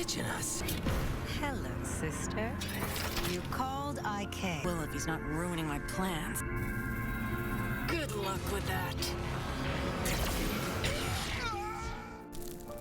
ditching us. Hello, sister. You called, I came. Well, if he's not ruining my plans. Good luck with that.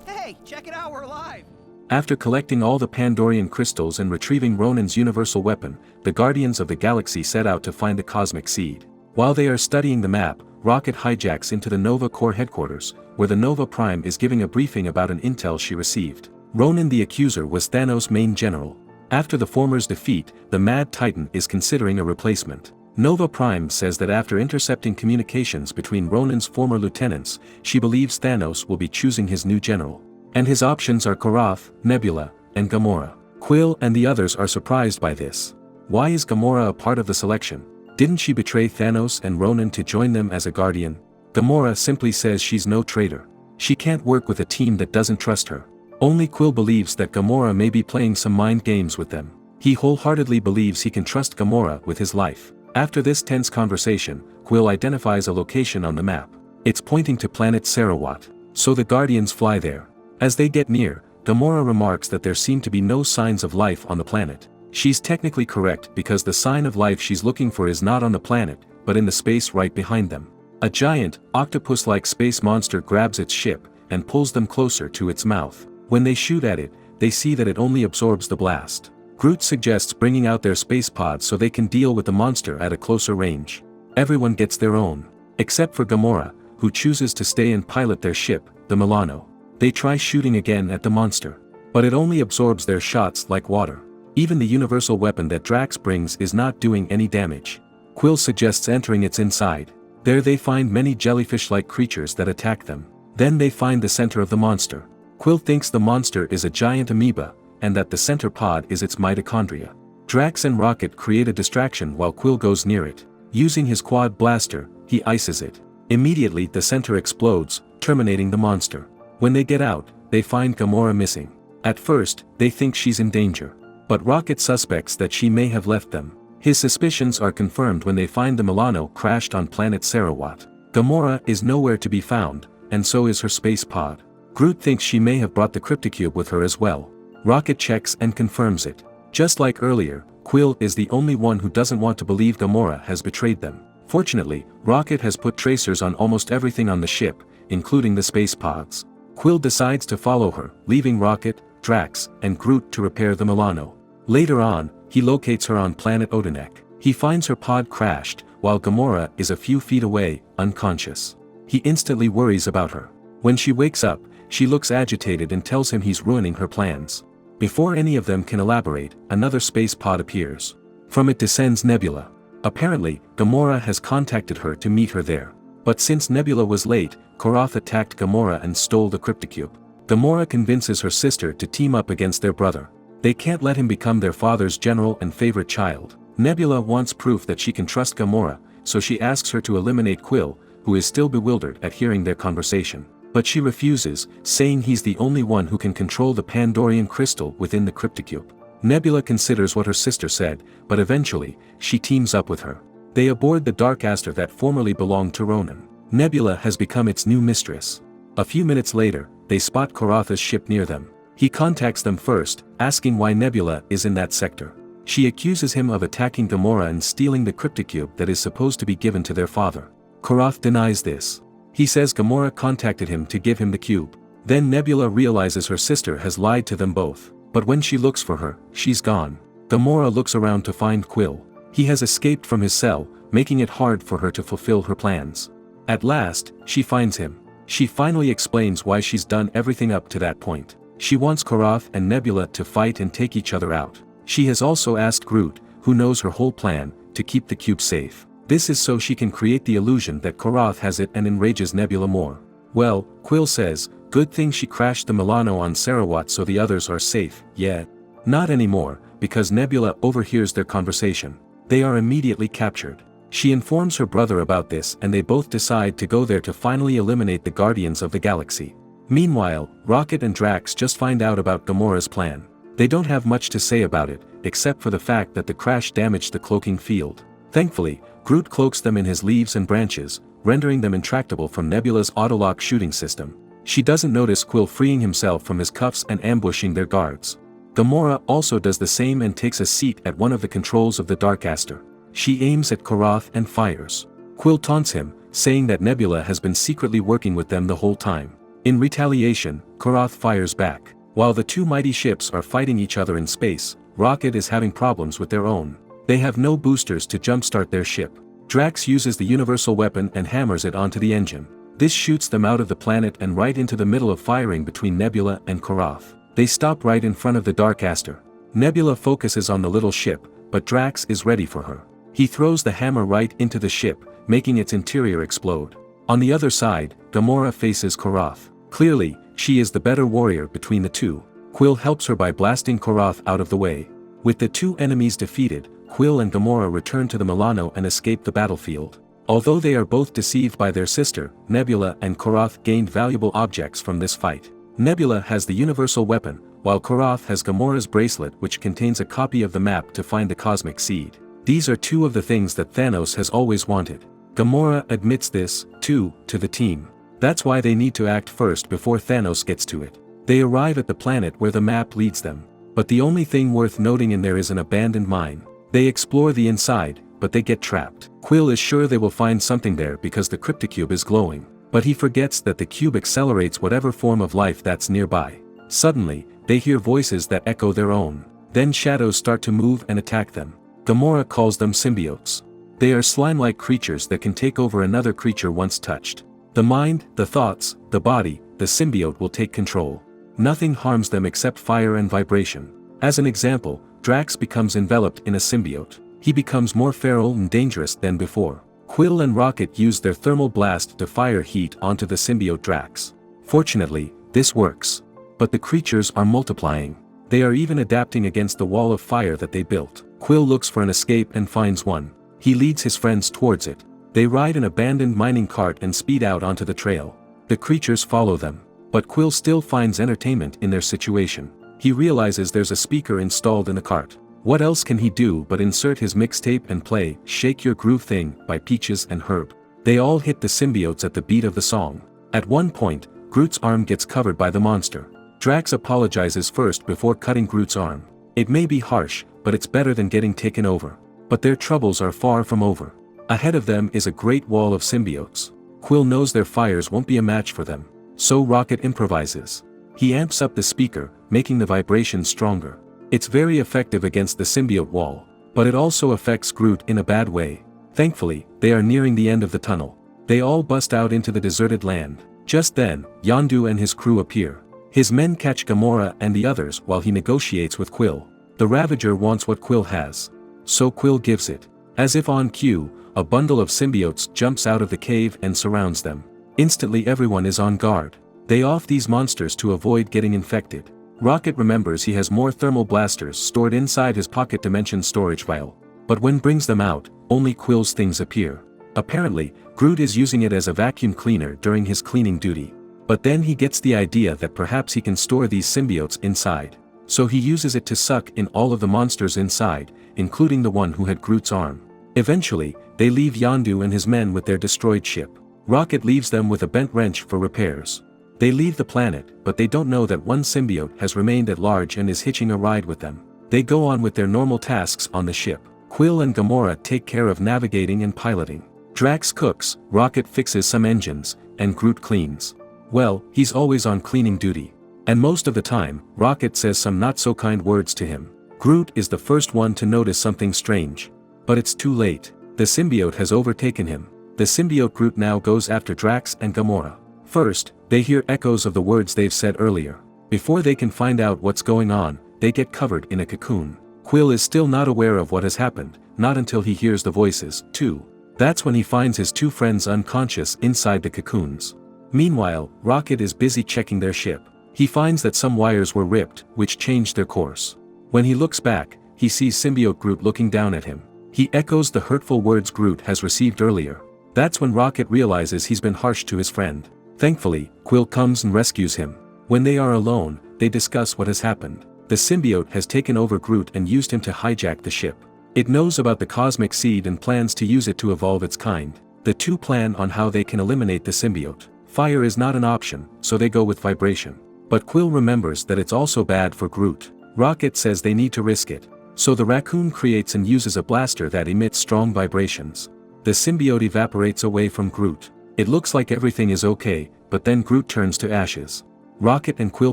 Hey, check it out, we're alive! After collecting all the Pandorian crystals and retrieving Ronan's universal weapon, the Guardians of the Galaxy set out to find the cosmic seed. While they are studying the map, Rocket hijacks into the Nova Corps headquarters, where the Nova Prime is giving a briefing about an intel she received. Ronan the Accuser was Thanos' main general. After the former's defeat, the Mad Titan is considering a replacement. Nova Prime says that after intercepting communications between Ronan's former lieutenants, she believes Thanos will be choosing his new general. And his options are Korath, Nebula, and Gamora. Quill and the others are surprised by this. Why is Gamora a part of the selection? Didn't she betray Thanos and Ronan to join them as a Guardian? Gamora simply says she's no traitor. She can't work with a team that doesn't trust her. Only Quill believes that Gamora may be playing some mind games with them. He wholeheartedly believes he can trust Gamora with his life. After this tense conversation, Quill identifies a location on the map. It's pointing to planet Sarawat. So the Guardians fly there. As they get near, Gamora remarks that there seem to be no signs of life on the planet. She's technically correct because the sign of life she's looking for is not on the planet, but in the space right behind them. A giant, octopus-like space monster grabs its ship and pulls them closer to its mouth. When they shoot at it, they see that it only absorbs the blast. Groot suggests bringing out their space pods so they can deal with the monster at a closer range. Everyone gets their own, except for Gamora, who chooses to stay and pilot their ship, the Milano. They try shooting again at the monster. But it only absorbs their shots like water. Even the universal weapon that Drax brings is not doing any damage. Quill suggests entering its inside. There they find many jellyfish-like creatures that attack them. Then they find the center of the monster. Quill thinks the monster is a giant amoeba, and that the center pod is its mitochondria. Drax and Rocket create a distraction while Quill goes near it. Using his quad blaster, he ices it. Immediately the center explodes, terminating the monster. When they get out, they find Gamora missing. At first, they think she's in danger. But Rocket suspects that she may have left them. His suspicions are confirmed when they find the Milano crashed on planet Sarawat. Gamora is nowhere to be found, and so is her space pod. Groot thinks she may have brought the cryptocube with her as well. Rocket checks and confirms it. Just like earlier, Quill is the only one who doesn't want to believe Gamora has betrayed them. Fortunately, Rocket has put tracers on almost everything on the ship, including the space pods. Quill decides to follow her, leaving Rocket, Drax, and Groot to repair the Milano. Later on, he locates her on planet Odanek. He finds her pod crashed, while Gamora is a few feet away, unconscious. He instantly worries about her. When she wakes up, she looks agitated and tells him he's ruining her plans. Before any of them can elaborate, another space pod appears. From it descends Nebula. Apparently, Gamora has contacted her to meet her there. But since Nebula was late, Korath attacked Gamora and stole the cryptocube. Gamora convinces her sister to team up against their brother. They can't let him become their father's general and favorite child. Nebula wants proof that she can trust Gamora, so she asks her to eliminate Quill, who is still bewildered at hearing their conversation. But she refuses, saying he's the only one who can control the Pandorian crystal within the cryptocube. Nebula considers what her sister said, but eventually, she teams up with her. They aboard the Dark Aster that formerly belonged to Ronan. Nebula has become its new mistress. A few minutes later, they spot Korath's ship near them. He contacts them first, asking why Nebula is in that sector. She accuses him of attacking Gamora and stealing the cryptocube that is supposed to be given to their father. Korath denies this. He says Gamora contacted him to give him the cube. Then Nebula realizes her sister has lied to them both. But when she looks for her, she's gone. Gamora looks around to find Quill. He has escaped from his cell, making it hard for her to fulfill her plans. At last, she finds him. She finally explains why she's done everything up to that point. She wants Korath and Nebula to fight and take each other out. She has also asked Groot, who knows her whole plan, to keep the cube safe. This is so she can create the illusion that Korath has it and enrages Nebula more. Well, Quill says, good thing she crashed the Milano on Sarawat so the others are safe, yeah. Not anymore, because Nebula overhears their conversation. They are immediately captured. She informs her brother about this and they both decide to go there to finally eliminate the Guardians of the Galaxy. Meanwhile, Rocket and Drax just find out about Gamora's plan. They don't have much to say about it, except for the fact that the crash damaged the cloaking field. Thankfully, Groot cloaks them in his leaves and branches, rendering them intractable from Nebula's autolock shooting system. She doesn't notice Quill freeing himself from his cuffs and ambushing their guards. Gamora also does the same and takes a seat at one of the controls of the Darkaster. She aims at Korath and fires. Quill taunts him, saying that Nebula has been secretly working with them the whole time. In retaliation, Korath fires back. While the two mighty ships are fighting each other in space, Rocket is having problems with their own. They have no boosters to jumpstart their ship. Drax uses the universal weapon and hammers it onto the engine. This shoots them out of the planet and right into the middle of firing between Nebula and Korath. They stop right in front of the Darkaster. Nebula focuses on the little ship, but Drax is ready for her. He throws the hammer right into the ship, making its interior explode. On the other side, Gamora faces Korath. Clearly, she is the better warrior between the two. Quill helps her by blasting Korath out of the way. With the two enemies defeated, Quill and Gamora return to the Milano and escape the battlefield. Although they are both deceived by their sister, Nebula and Korath gained valuable objects from this fight. Nebula has the universal weapon, while Korath has Gamora's bracelet, which contains a copy of the map to find the cosmic seed. These are two of the things that Thanos has always wanted. Gamora admits this, too, to the team. That's why they need to act first before Thanos gets to it. They arrive at the planet where the map leads them. But the only thing worth noting in there is an abandoned mine. They explore the inside, but they get trapped. Quill is sure they will find something there because the cryptocube is glowing. But he forgets that the cube accelerates whatever form of life that's nearby. Suddenly, they hear voices that echo their own. Then shadows start to move and attack them. Gamora calls them symbiotes. They are slime-like creatures that can take over another creature once touched. The mind, the thoughts, the body, the symbiote will take control. Nothing harms them except fire and vibration. As an example, Drax becomes enveloped in a symbiote. He becomes more feral and dangerous than before. Quill and Rocket use their thermal blast to fire heat onto the symbiote Drax. Fortunately, this works. But the creatures are multiplying. They are even adapting against the wall of fire that they built. Quill looks for an escape and finds one. He leads his friends towards it. They ride an abandoned mining cart and speed out onto the trail. The creatures follow them. But Quill still finds entertainment in their situation. He realizes there's a speaker installed in the cart. What else can he do but insert his mixtape and play Shake Your Groove Thing by Peaches and Herb? They all hit the symbiotes at the beat of the song. At one point, Groot's arm gets covered by the monster. Drax apologizes first before cutting Groot's arm. It may be harsh, but it's better than getting taken over. But their troubles are far from over. Ahead of them is a great wall of symbiotes. Quill knows their fires won't be a match for them. So Rocket improvises. He amps up the speaker, making the vibration stronger. It's very effective against the symbiote wall, but it also affects Groot in a bad way. Thankfully, they are nearing the end of the tunnel. They all bust out into the deserted land. Just then, Yondu and his crew appear. His men catch Gamora and the others while he negotiates with Quill. The Ravager wants what Quill has. So Quill gives it. As if on cue, a bundle of symbiotes jumps out of the cave and surrounds them. Instantly everyone is on guard. They off these monsters to avoid getting infected. Rocket remembers he has more thermal blasters stored inside his pocket dimension storage vial. But when brings them out, only Quill's things appear. Apparently, Groot is using it as a vacuum cleaner during his cleaning duty. But then he gets the idea that perhaps he can store these symbiotes inside. So he uses it to suck in all of the monsters inside, including the one who had Groot's arm. Eventually, they leave Yondu and his men with their destroyed ship. Rocket leaves them with a bent wrench for repairs. They leave the planet, but they don't know that one symbiote has remained at large and is hitching a ride with them. They go on with their normal tasks on the ship. Quill and Gamora take care of navigating and piloting. Drax cooks, Rocket fixes some engines, and Groot cleans. Well, he's always on cleaning duty. And most of the time, Rocket says some not-so-kind words to him. Groot is the first one to notice something strange. But it's too late. The symbiote has overtaken him. The symbiote Groot now goes after Drax and Gamora. First, they hear echoes of the words they've said earlier. Before they can find out what's going on, they get covered in a cocoon. Quill is still not aware of what has happened, not until he hears the voices, too. That's when he finds his two friends unconscious inside the cocoons. Meanwhile, Rocket is busy checking their ship. He finds that some wires were ripped, which changed their course. When he looks back, he sees symbiote Groot looking down at him. He echoes the hurtful words Groot has received earlier. That's when Rocket realizes he's been harsh to his friend. Thankfully, Quill comes and rescues him. When they are alone, they discuss what has happened. The symbiote has taken over Groot and used him to hijack the ship. It knows about the cosmic seed and plans to use it to evolve its kind. The two plan on how they can eliminate the symbiote. Fire is not an option, so they go with vibration. But Quill remembers that it's also bad for Groot. Rocket says they need to risk it. So the raccoon creates and uses a blaster that emits strong vibrations. The symbiote evaporates away from Groot. It looks like everything is okay, but then Groot turns to ashes. Rocket and Quill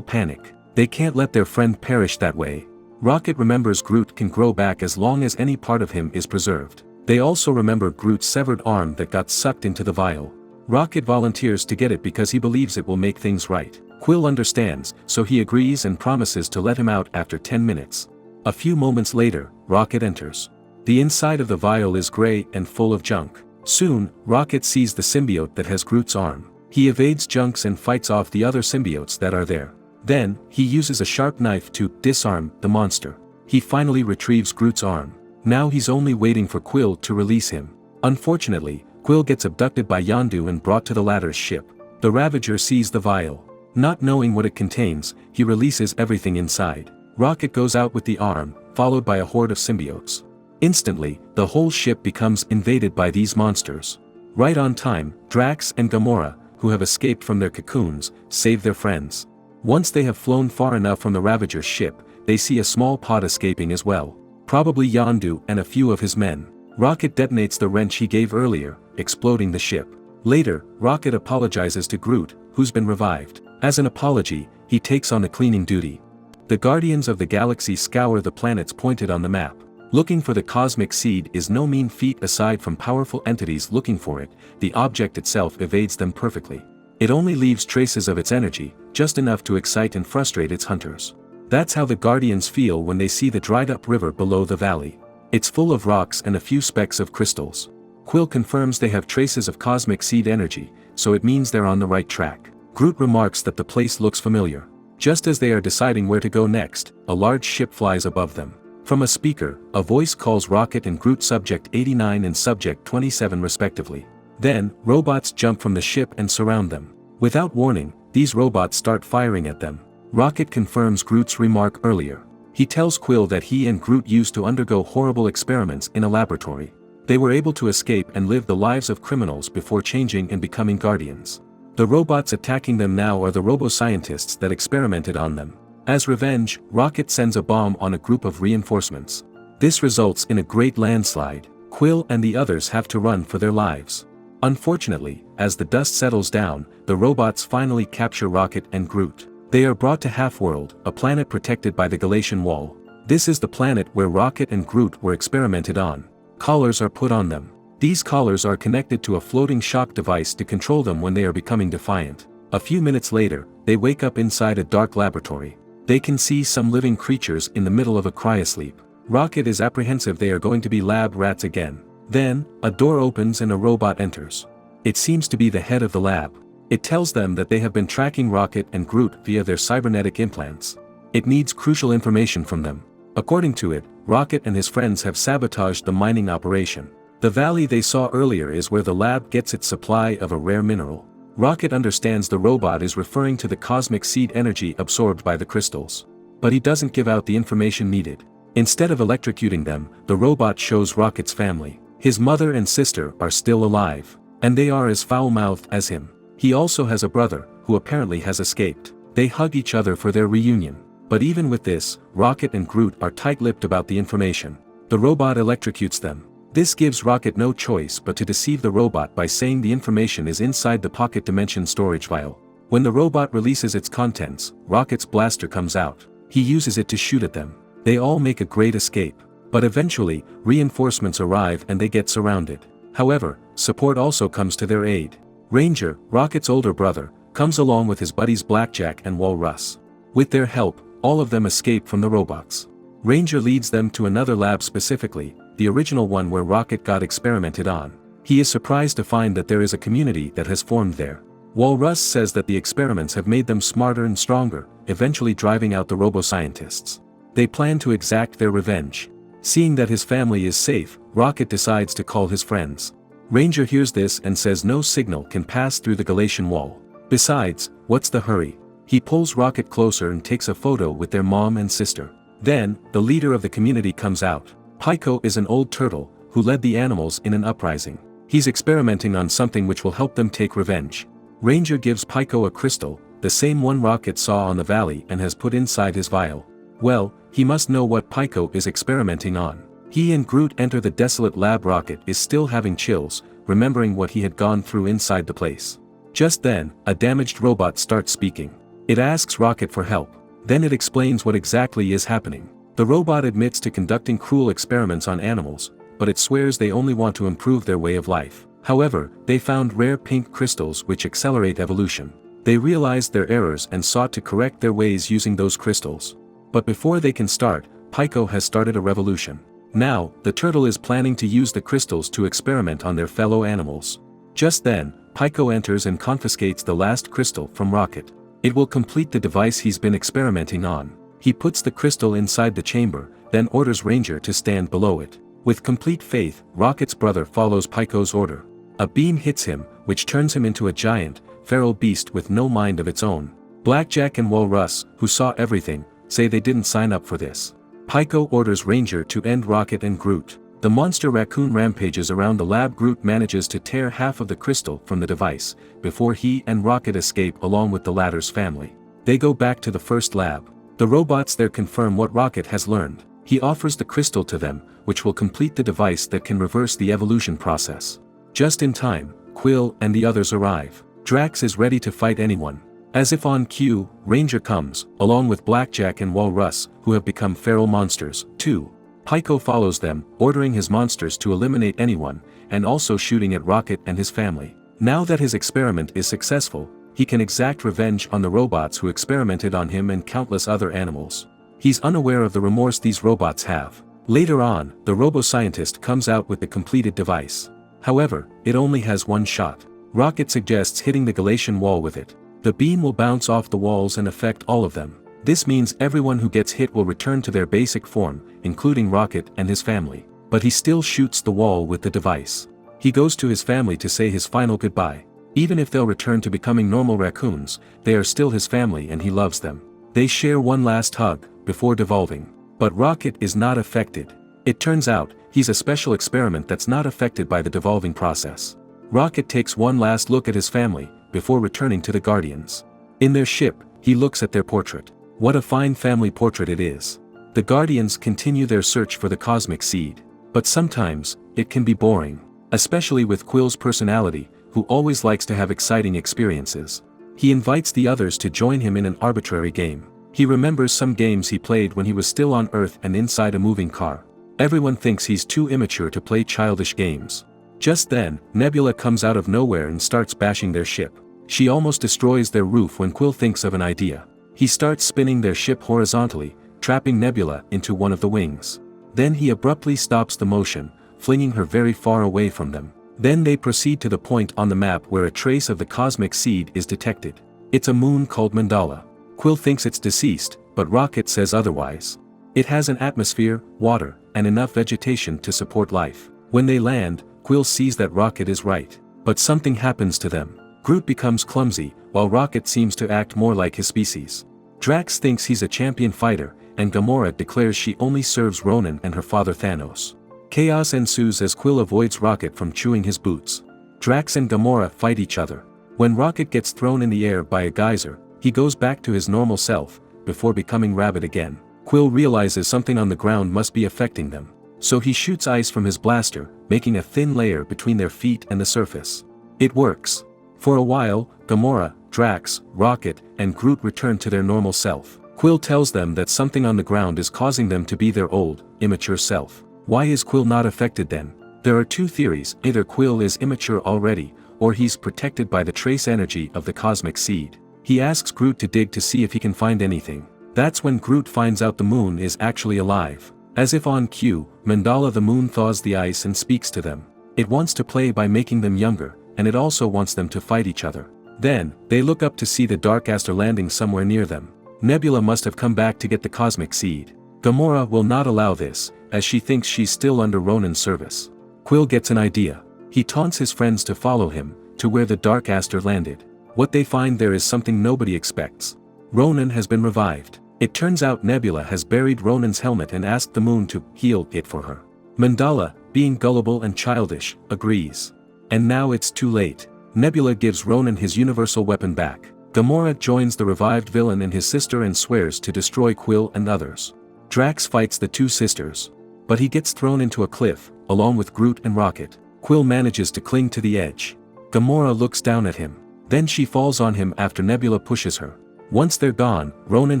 panic. They can't let their friend perish that way. Rocket remembers Groot can grow back as long as any part of him is preserved. They also remember Groot's severed arm that got sucked into the vial. Rocket volunteers to get it because he believes it will make things right. Quill understands, so he agrees and promises to let him out after 10 minutes. A few moments later, Rocket enters. The inside of the vial is gray and full of junk. Soon, Rocket sees the symbiote that has Groot's arm. He evades junks and fights off the other symbiotes that are there. Then, he uses a sharp knife to disarm the monster. He finally retrieves Groot's arm. Now he's only waiting for Quill to release him. Unfortunately, Quill gets abducted by Yondu and brought to the latter's ship. The Ravager sees the vial. Not knowing what it contains, he releases everything inside. Rocket goes out with the arm, followed by a horde of symbiotes. Instantly, the whole ship becomes invaded by these monsters. Right on time, Drax and Gamora, who have escaped from their cocoons, save their friends. Once they have flown far enough from the Ravager's ship, they see a small pod escaping as well. Probably Yondu and a few of his men. Rocket detonates the wrench he gave earlier, exploding the ship. Later, Rocket apologizes to Groot, who's been revived. As an apology, he takes on the cleaning duty. The Guardians of the Galaxy scour the planets pointed on the map. Looking for the cosmic seed is no mean feat. Aside from powerful entities looking for it, the object itself evades them perfectly. It only leaves traces of its energy, just enough to excite and frustrate its hunters. That's how the Guardians feel when they see the dried-up river below the valley. It's full of rocks and a few specks of crystals. Quill confirms they have traces of cosmic seed energy, so it means they're on the right track. Groot remarks that the place looks familiar. Just as they are deciding where to go next, a large ship flies above them. From a speaker, a voice calls Rocket and Groot Subject 89 and Subject 27 respectively. Then, robots jump from the ship and surround them. Without warning, these robots start firing at them. Rocket confirms Groot's remark earlier. He tells Quill that he and Groot used to undergo horrible experiments in a laboratory. They were able to escape and live the lives of criminals before changing and becoming guardians. The robots attacking them now are the robo-scientists that experimented on them. As revenge, Rocket sends a bomb on a group of reinforcements. This results in a great landslide. Quill and the others have to run for their lives. Unfortunately, as the dust settles down, the robots finally capture Rocket and Groot. They are brought to Half-World, a planet protected by the Galatian Wall. This is the planet where Rocket and Groot were experimented on. Collars are put on them. These collars are connected to a floating shock device to control them when they are becoming defiant. A few minutes later, they wake up inside a dark laboratory. They can see some living creatures in the middle of a cryosleep. Rocket is apprehensive they are going to be lab rats again. Then, a door opens and a robot enters. It seems to be the head of the lab. It tells them that they have been tracking Rocket and Groot via their cybernetic implants. It needs crucial information from them. According to it, Rocket and his friends have sabotaged the mining operation. The valley they saw earlier is where the lab gets its supply of a rare mineral. Rocket understands the robot is referring to the cosmic seed energy absorbed by the crystals. But he doesn't give out the information needed. Instead of electrocuting them, the robot shows Rocket's family. His mother and sister are still alive. And they are as foul-mouthed as him. He also has a brother, who apparently has escaped. They hug each other for their reunion. But even with this, Rocket and Groot are tight-lipped about the information. The robot electrocutes them. This gives Rocket no choice but to deceive the robot by saying the information is inside the pocket dimension storage vial. When the robot releases its contents, Rocket's blaster comes out. He uses it to shoot at them. They all make a great escape. But eventually, reinforcements arrive and they get surrounded. However, support also comes to their aid. Ranger, Rocket's older brother, comes along with his buddies Blackjack and Walrus. With their help, all of them escape from the robots. Ranger leads them to another lab, specifically, the original one where Rocket got experimented on. He is surprised to find that there is a community that has formed there. Walrus says that the experiments have made them smarter and stronger, eventually driving out the robo-scientists. They plan to exact their revenge. Seeing that his family is safe, Rocket decides to call his friends. Ranger hears this and says no signal can pass through the Galatian Wall. Besides, what's the hurry? He pulls Rocket closer and takes a photo with their mom and sister. Then, the leader of the community comes out. Pyko is an old turtle, who led the animals in an uprising. He's experimenting on something which will help them take revenge. Ranger gives Pyko a crystal, the same one Rocket saw on the valley and has put inside his vial. Well, he must know what Pyko is experimenting on. He and Groot enter the desolate lab. Rocket is still having chills, remembering what he had gone through inside the place. Just then, a damaged robot starts speaking. It asks Rocket for help. Then it explains what exactly is happening. The robot admits to conducting cruel experiments on animals, but it swears they only want to improve their way of life. However, they found rare pink crystals which accelerate evolution. They realized their errors and sought to correct their ways using those crystals. But before they can start, Pyko has started a revolution. Now, the turtle is planning to use the crystals to experiment on their fellow animals. Just then, Pyko enters and confiscates the last crystal from Rocket. It will complete the device he's been experimenting on. He puts the crystal inside the chamber, then orders Ranger to stand below it. With complete faith, Rocket's brother follows Pyko's order. A beam hits him, which turns him into a giant, feral beast with no mind of its own. Blackjack and Walrus, who saw everything, say they didn't sign up for this. Pyko orders Ranger to end Rocket and Groot. The monster raccoon rampages around the lab. Groot manages to tear half of the crystal from the device, before he and Rocket escape along with the latter's family. They go back to the first lab. The robots there confirm what Rocket has learned. He offers the crystal to them, which will complete the device that can reverse the evolution process. Just in time, Quill and the others arrive. Drax is ready to fight anyone. As if on cue, Ranger comes, along with Blackjack and Walrus, who have become feral monsters, too. Pyko follows them, ordering his monsters to eliminate anyone, and also shooting at Rocket and his family. Now that his experiment is successful, he can exact revenge on the robots who experimented on him and countless other animals. He's unaware of the remorse these robots have. Later on, the robo-scientist comes out with the completed device. However, it only has one shot. Rocket suggests hitting the Galatian wall with it. The beam will bounce off the walls and affect all of them. This means everyone who gets hit will return to their basic form, including Rocket and his family. But he still shoots the wall with the device. He goes to his family to say his final goodbye. Even if they'll return to becoming normal raccoons, they are still his family and he loves them. They share one last hug, before devolving. But Rocket is not affected. It turns out, he's a special experiment that's not affected by the devolving process. Rocket takes one last look at his family, before returning to the Guardians. In their ship, he looks at their portrait. What a fine family portrait it is. The Guardians continue their search for the cosmic seed. But sometimes, it can be boring. Especially with Quill's personality, who always likes to have exciting experiences. He invites the others to join him in an arbitrary game. He remembers some games he played when he was still on Earth and inside a moving car. Everyone thinks he's too immature to play childish games. Just then, Nebula comes out of nowhere and starts bashing their ship. She almost destroys their roof when Quill thinks of an idea. He starts spinning their ship horizontally, trapping Nebula into one of the wings. Then he abruptly stops the motion, flinging her very far away from them. Then they proceed to the point on the map where a trace of the cosmic seed is detected. It's a moon called Mandala. Quill thinks it's deceased, but Rocket says otherwise. It has an atmosphere, water, and enough vegetation to support life. When they land, Quill sees that Rocket is right. But something happens to them. Groot becomes clumsy, while Rocket seems to act more like his species. Drax thinks he's a champion fighter, and Gamora declares she only serves Ronan and her father Thanos. Chaos ensues as Quill avoids Rocket from chewing his boots. Drax and Gamora fight each other. When Rocket gets thrown in the air by a geyser, he goes back to his normal self, before becoming rabid again. Quill realizes something on the ground must be affecting them. So he shoots ice from his blaster, making a thin layer between their feet and the surface. It works. For a while, Gamora, Drax, Rocket, and Groot return to their normal self. Quill tells them that something on the ground is causing them to be their old, immature self. Why is Quill not affected then? There are two theories: either Quill is immature already, or he's protected by the trace energy of the cosmic seed. He asks Groot to dig to see if he can find anything. That's when Groot finds out the moon is actually alive. As if on cue, Mandala the moon thaws the ice and speaks to them. It wants to play by making them younger, and it also wants them to fight each other. Then, they look up to see the Dark Aster landing somewhere near them. Nebula must have come back to get the cosmic seed. Gamora will not allow this, as she thinks she's still under Ronan's service. Quill gets an idea. He taunts his friends to follow him, to where the Dark Aster landed. What they find there is something nobody expects. Ronan has been revived. It turns out Nebula has buried Ronan's helmet and asked the moon to heal it for her. Mandala, being gullible and childish, agrees. And now it's too late. Nebula gives Ronan his universal weapon back. Gamora joins the revived villain and his sister and swears to destroy Quill and others. Drax fights the two sisters. But he gets thrown into a cliff, along with Groot and Rocket. Quill manages to cling to the edge. Gamora looks down at him. Then she falls on him after Nebula pushes her. Once they're gone, Ronan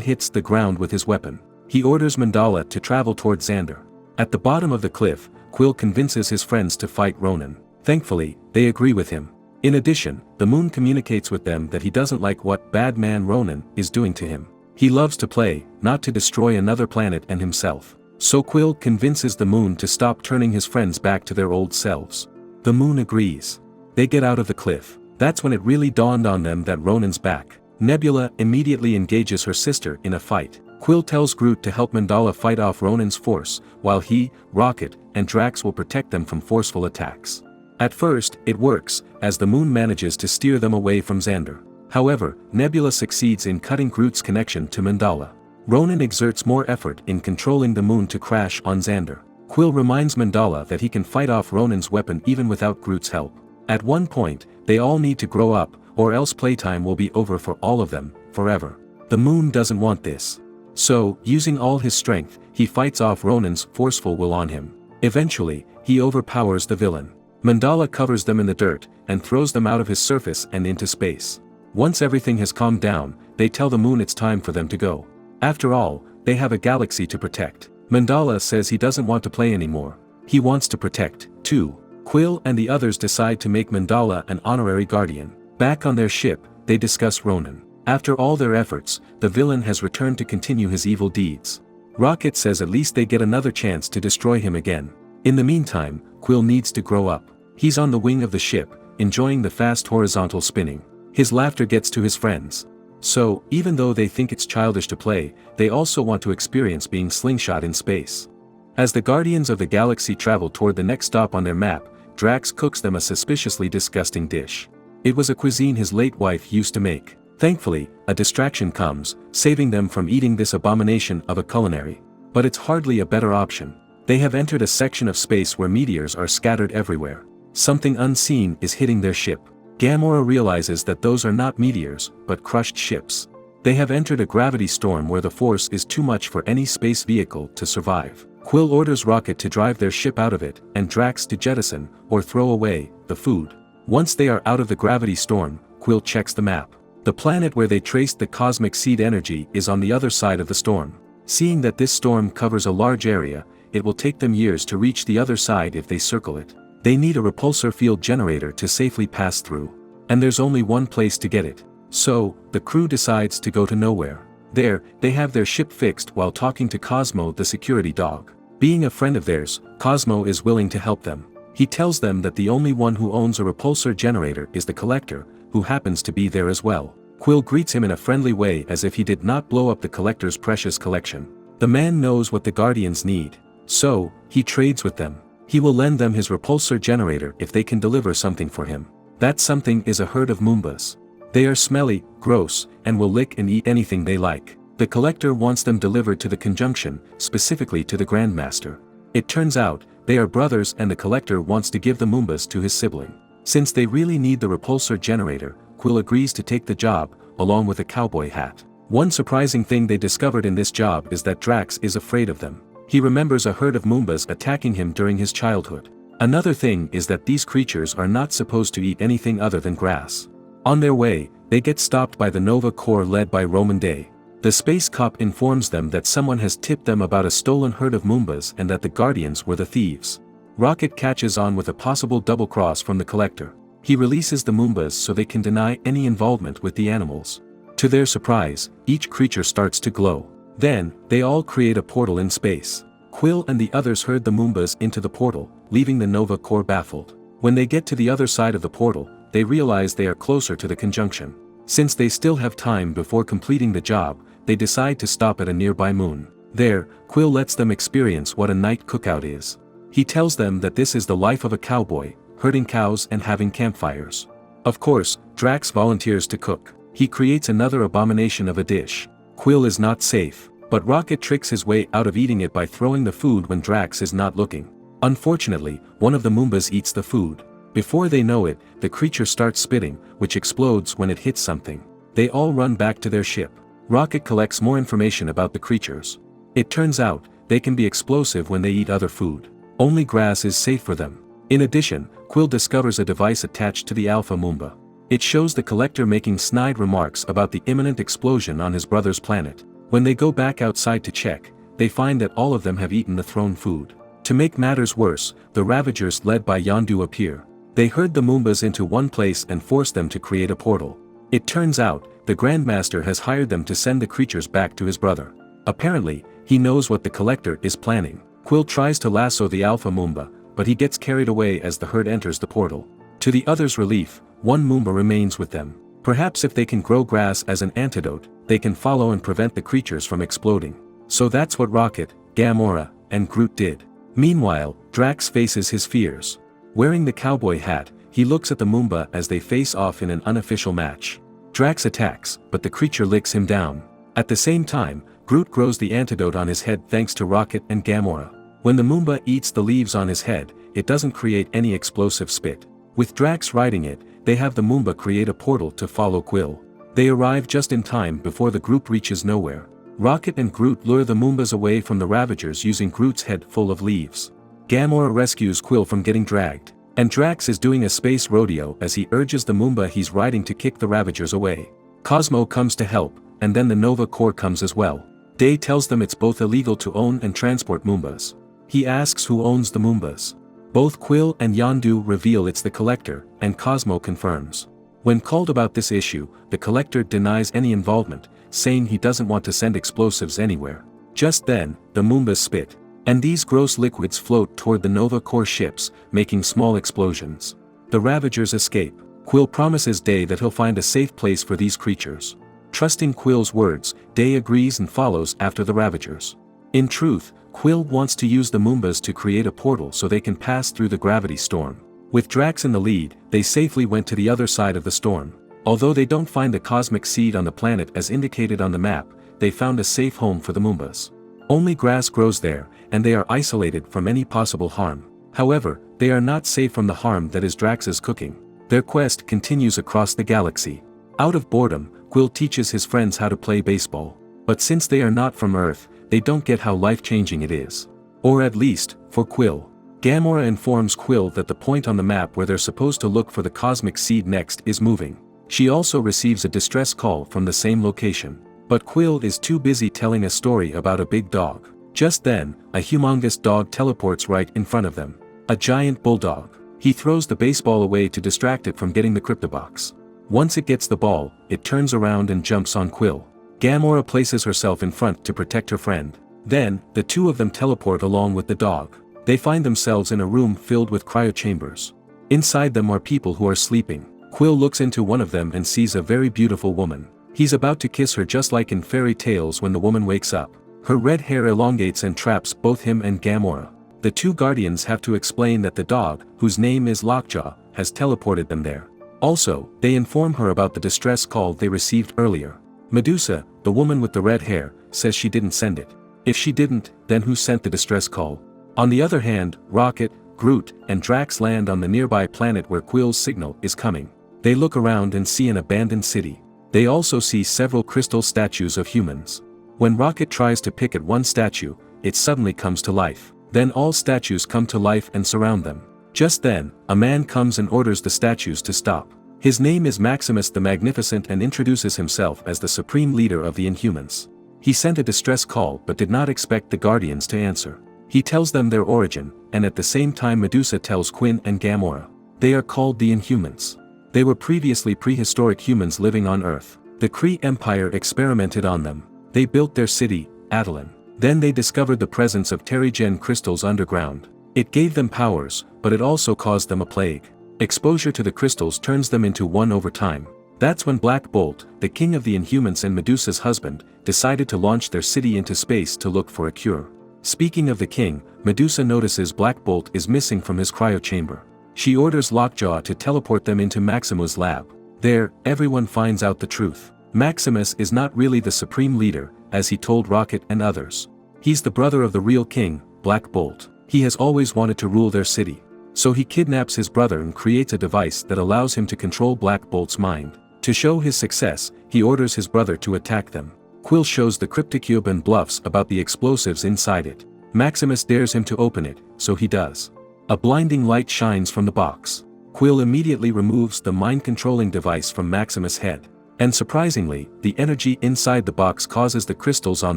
hits the ground with his weapon. He orders Mandala to travel toward Xandar. At the bottom of the cliff, Quill convinces his friends to fight Ronan. Thankfully, they agree with him. In addition, the moon communicates with them that he doesn't like what bad man Ronan is doing to him. He loves to play, not to destroy another planet and himself. So Quill convinces the moon to stop turning his friends back to their old selves. The moon agrees. They get out of the cliff. That's when it really dawned on them that Ronan's back. Nebula immediately engages her sister in a fight. Quill tells Groot to help Mandala fight off Ronan's force, while he, Rocket, and Drax will protect them from forceful attacks. At first, it works, as the moon manages to steer them away from Xandar. However, Nebula succeeds in cutting Groot's connection to Mandala. Ronan exerts more effort in controlling the moon to crash on Xandar. Quill reminds Mandala that he can fight off Ronan's weapon even without Groot's help. At one point, they all need to grow up, or else playtime will be over for all of them, forever. The moon doesn't want this. So, using all his strength, he fights off Ronan's forceful will on him. Eventually, he overpowers the villain. Mandala covers them in the dirt, and throws them out of his surface and into space. Once everything has calmed down, they tell the moon it's time for them to go. After all, they have a galaxy to protect. Mandala says he doesn't want to play anymore. He wants to protect, too. Quill and the others decide to make Mandala an honorary guardian. Back on their ship, they discuss Ronan. After all their efforts, the villain has returned to continue his evil deeds. Rocket says at least they get another chance to destroy him again. In the meantime, Quill needs to grow up. He's on the wing of the ship, enjoying the fast horizontal spinning. His laughter gets to his friends. So, even though they think it's childish to play, they also want to experience being slingshot in space. As the Guardians of the Galaxy travel toward the next stop on their map, Drax cooks them a suspiciously disgusting dish. It was a cuisine his late wife used to make. Thankfully, a distraction comes, saving them from eating this abomination of a culinary. But it's hardly a better option. They have entered a section of space where meteors are scattered everywhere. Something unseen is hitting their ship. Gamora realizes that those are not meteors, but crushed ships. They have entered a gravity storm where the force is too much for any space vehicle to survive. Quill orders Rocket to drive their ship out of it, and Drax to jettison, or throw away, the food. Once they are out of the gravity storm, Quill checks the map. The planet where they traced the cosmic seed energy is on the other side of the storm. Seeing that this storm covers a large area, it will take them years to reach the other side if they circle it. They need a repulsor field generator to safely pass through. And there's only one place to get it. So, the crew decides to go to nowhere. There, they have their ship fixed while talking to Cosmo the security dog. Being a friend of theirs, Cosmo is willing to help them. He tells them that the only one who owns a repulsor generator is the Collector, who happens to be there as well. Quill greets him in a friendly way as if he did not blow up the Collector's precious collection. The man knows what the Guardians need. So, he trades with them. He will lend them his repulsor generator if they can deliver something for him. That something is a herd of Moombas. They are smelly, gross, and will lick and eat anything they like. The Collector wants them delivered to the Conjunction, specifically to the Grandmaster. It turns out, they are brothers and the Collector wants to give the Moombas to his sibling. Since they really need the repulsor generator, Quill agrees to take the job, along with a cowboy hat. One surprising thing they discovered in this job is that Drax is afraid of them. He remembers a herd of Moombas attacking him during his childhood. Another thing is that these creatures are not supposed to eat anything other than grass. On their way, they get stopped by the Nova Corps led by Roman Day. The space cop informs them that someone has tipped them about a stolen herd of Moombas and that the Guardians were the thieves. Rocket catches on with a possible double-cross from the Collector. He releases the Moombas so they can deny any involvement with the animals. To their surprise, each creature starts to glow. Then, they all create a portal in space. Quill and the others herd the Moombas into the portal, leaving the Nova Corps baffled. When they get to the other side of the portal, they realize they are closer to the Conjunction. Since they still have time before completing the job, they decide to stop at a nearby moon. There, Quill lets them experience what a night cookout is. He tells them that this is the life of a cowboy, herding cows and having campfires. Of course, Drax volunteers to cook. He creates another abomination of a dish. Quill is not safe, but Rocket tricks his way out of eating it by throwing the food when Drax is not looking. Unfortunately, one of the Moombas eats the food. Before they know it, the creature starts spitting, which explodes when it hits something. They all run back to their ship. Rocket collects more information about the creatures. It turns out, they can be explosive when they eat other food. Only grass is safe for them. In addition, Quill discovers a device attached to the Alpha Moomba. It shows the collector making snide remarks about the imminent explosion on his brother's planet. When they go back outside to check, they find that all of them have eaten the thrown food. To make matters worse, the Ravagers led by Yondu appear. They herd the Moombas into one place and force them to create a portal. It turns out, the Grandmaster has hired them to send the creatures back to his brother. Apparently, he knows what the collector is planning. Quill tries to lasso the Alpha Moomba, but he gets carried away as the herd enters the portal. To the others' relief, one Moomba remains with them. Perhaps if they can grow grass as an antidote, they can follow and prevent the creatures from exploding. So that's what Rocket, Gamora, and Groot did. Meanwhile, Drax faces his fears. Wearing the cowboy hat, he looks at the Moomba as they face off in an unofficial match. Drax attacks, but the creature licks him down. At the same time, Groot grows the antidote on his head thanks to Rocket and Gamora. When the Moomba eats the leaves on his head, it doesn't create any explosive spit. With Drax riding it, they have the Moomba create a portal to follow Quill. They arrive just in time before the group reaches nowhere. Rocket and Groot lure the Moombas away from the Ravagers using Groot's head full of leaves. Gamora rescues Quill from getting dragged, and Drax is doing a space rodeo as he urges the Moomba he's riding to kick the Ravagers away. Cosmo comes to help, and then the Nova Corps comes as well. Day tells them it's both illegal to own and transport Moombas. He asks who owns the Moombas. Both Quill and Yondu reveal it's the Collector, and Cosmo confirms. When called about this issue, the Collector denies any involvement, saying he doesn't want to send explosives anywhere. Just then, the Moombas spit, and these gross liquids float toward the Nova Corps ships, making small explosions. The Ravagers escape. Quill promises Day that he'll find a safe place for these creatures. Trusting Quill's words, Day agrees and follows after the Ravagers. In truth, Quill wants to use the Moombas to create a portal so they can pass through the gravity storm. With Drax in the lead, they safely went to the other side of the storm. Although they don't find the cosmic seed on the planet as indicated on the map, they found a safe home for the Moombas. Only grass grows there, and they are isolated from any possible harm. However, they are not safe from the harm that is Drax's cooking. Their quest continues across the galaxy. Out of boredom, Quill teaches his friends how to play baseball. But since they are not from Earth, they don't get how life-changing it is. Or at least, for Quill. Gamora informs Quill that the point on the map where they're supposed to look for the cosmic seed next is moving. She also receives a distress call from the same location. But Quill is too busy telling a story about a big dog. Just then, a humongous dog teleports right in front of them. A giant bulldog. He throws the baseball away to distract it from getting the cryptobox. Once it gets the ball, it turns around and jumps on Quill. Gamora places herself in front to protect her friend. Then, the two of them teleport along with the dog. They find themselves in a room filled with cryochambers. Inside them are people who are sleeping. Quill looks into one of them and sees a very beautiful woman. He's about to kiss her just like in fairy tales when the woman wakes up. Her red hair elongates and traps both him and Gamora. The two Guardians have to explain that the dog, whose name is Lockjaw, has teleported them there. Also, they inform her about the distress call they received earlier. Medusa, the woman with the red hair, says she didn't send it. If she didn't, then who sent the distress call? On the other hand, Rocket, Groot, and Drax land on the nearby planet where Quill's signal is coming. They look around and see an abandoned city. They also see several crystal statues of humans. When Rocket tries to pick at one statue, it suddenly comes to life. Then all statues come to life and surround them. Just then, a man comes and orders the statues to stop. His name is Maximus the Magnificent and introduces himself as the supreme leader of the Inhumans. He sent a distress call but did not expect the Guardians to answer. He tells them their origin, and at the same time Medusa tells Quinn and Gamora. They are called the Inhumans. They were previously prehistoric humans living on Earth. The Kree Empire experimented on them. They built their city, Attilan. Then they discovered the presence of Terrigen crystals underground. It gave them powers, but it also caused them a plague. Exposure to the crystals turns them into one over time. That's when Black Bolt, the king of the Inhumans and Medusa's husband, decided to launch their city into space to look for a cure. Speaking of the king, Medusa notices Black Bolt is missing from his cryochamber. She orders Lockjaw to teleport them into Maximus' lab. There, everyone finds out the truth. Maximus is not really the supreme leader, as he told Rocket and others. He's the brother of the real king, Black Bolt. He has always wanted to rule their city. So he kidnaps his brother and creates a device that allows him to control Black Bolt's mind. To show his success, he orders his brother to attack them. Quill shows the crypticube and bluffs about the explosives inside it. Maximus dares him to open it, so he does. A blinding light shines from the box. Quill immediately removes the mind-controlling device from Maximus' head. And surprisingly, the energy inside the box causes the crystals on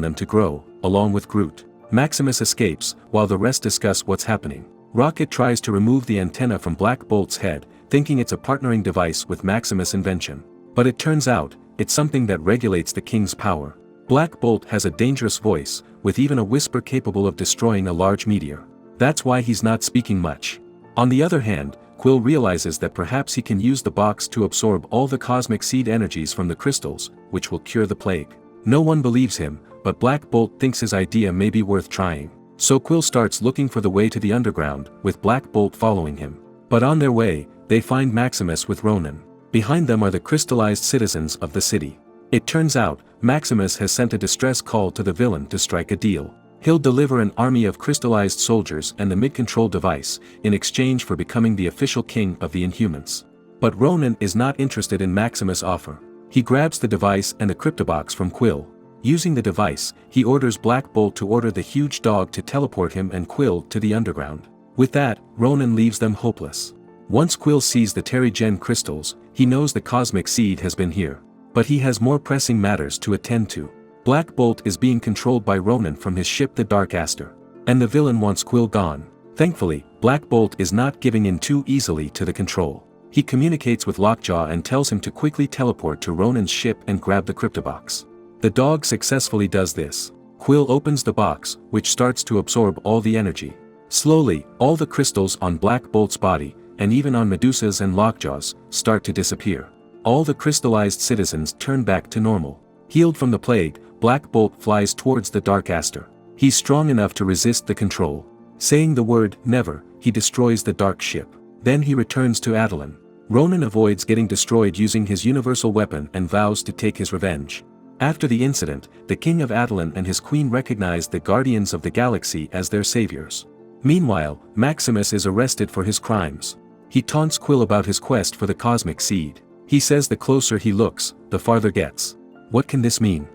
them to grow, along with Groot. Maximus escapes, while the rest discuss what's happening. Rocket tries to remove the antenna from Black Bolt's head, thinking it's a partnering device with Maximus' invention. But it turns out, it's something that regulates the king's power. Black Bolt has a dangerous voice, with even a whisper capable of destroying a large meteor. That's why he's not speaking much. On the other hand, Quill realizes that perhaps he can use the box to absorb all the cosmic seed energies from the crystals, which will cure the plague. No one believes him, but Black Bolt thinks his idea may be worth trying. So Quill starts looking for the way to the underground, with Black Bolt following him. But on their way, they find Maximus with Ronan. Behind them are the crystallized citizens of the city. It turns out, Maximus has sent a distress call to the villain to strike a deal. He'll deliver an army of crystallized soldiers and the mid-control device, in exchange for becoming the official king of the Inhumans. But Ronan is not interested in Maximus' offer. He grabs the device and the cryptobox from Quill. Using the device, he orders Black Bolt to order the huge dog to teleport him and Quill to the underground. With that, Ronan leaves them hopeless. Once Quill sees the Terrigen crystals, he knows the cosmic seed has been here. But he has more pressing matters to attend to. Black Bolt is being controlled by Ronan from his ship the Dark Aster. And the villain wants Quill gone. Thankfully, Black Bolt is not giving in too easily to the control. He communicates with Lockjaw and tells him to quickly teleport to Ronan's ship and grab the cryptobox. The dog successfully does this. Quill opens the box, which starts to absorb all the energy. Slowly, all the crystals on Black Bolt's body, and even on Medusa's and Lockjaw's, start to disappear. All the crystallized citizens turn back to normal. Healed from the plague, Black Bolt flies towards the Dark Aster. He's strong enough to resist the control. Saying the word, never, he destroys the dark ship. Then he returns to Attilan. Ronan avoids getting destroyed using his universal weapon and vows to take his revenge. After the incident, the king of Attilan and his queen recognize the Guardians of the Galaxy as their saviors. Meanwhile, Maximus is arrested for his crimes. He taunts Quill about his quest for the cosmic seed. He says the closer he looks, the farther gets. What can this mean?